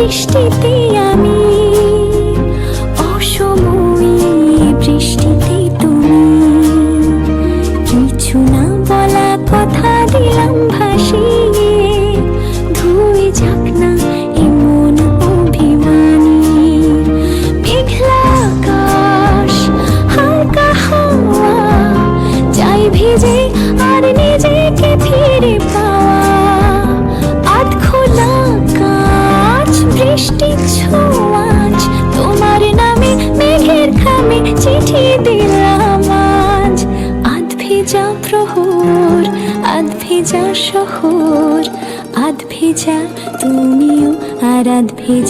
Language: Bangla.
বৃষ্টিতে আমি, অসময়ে বৃষ্টিতে তুমি, কিছু না বলা কথা দিলাম ভাসিয়ে, ধুয়ে যাক না এমন অভিমানী। মেঘলা আকাশ, হালকা হাওয়া, চাই ভিজে আর নিজেকে ফিরে পাওয়া। আধ খোলা কাঁচ, বৃষ্টির ছোঁয়াচ, তোমার নামে মেঘের খামে চিঠি দিলাম আজ। আধ ভেজা প্রহর, আধ ভেজা শহর, আধ ভেজা তুমিও আর আধ ভেজা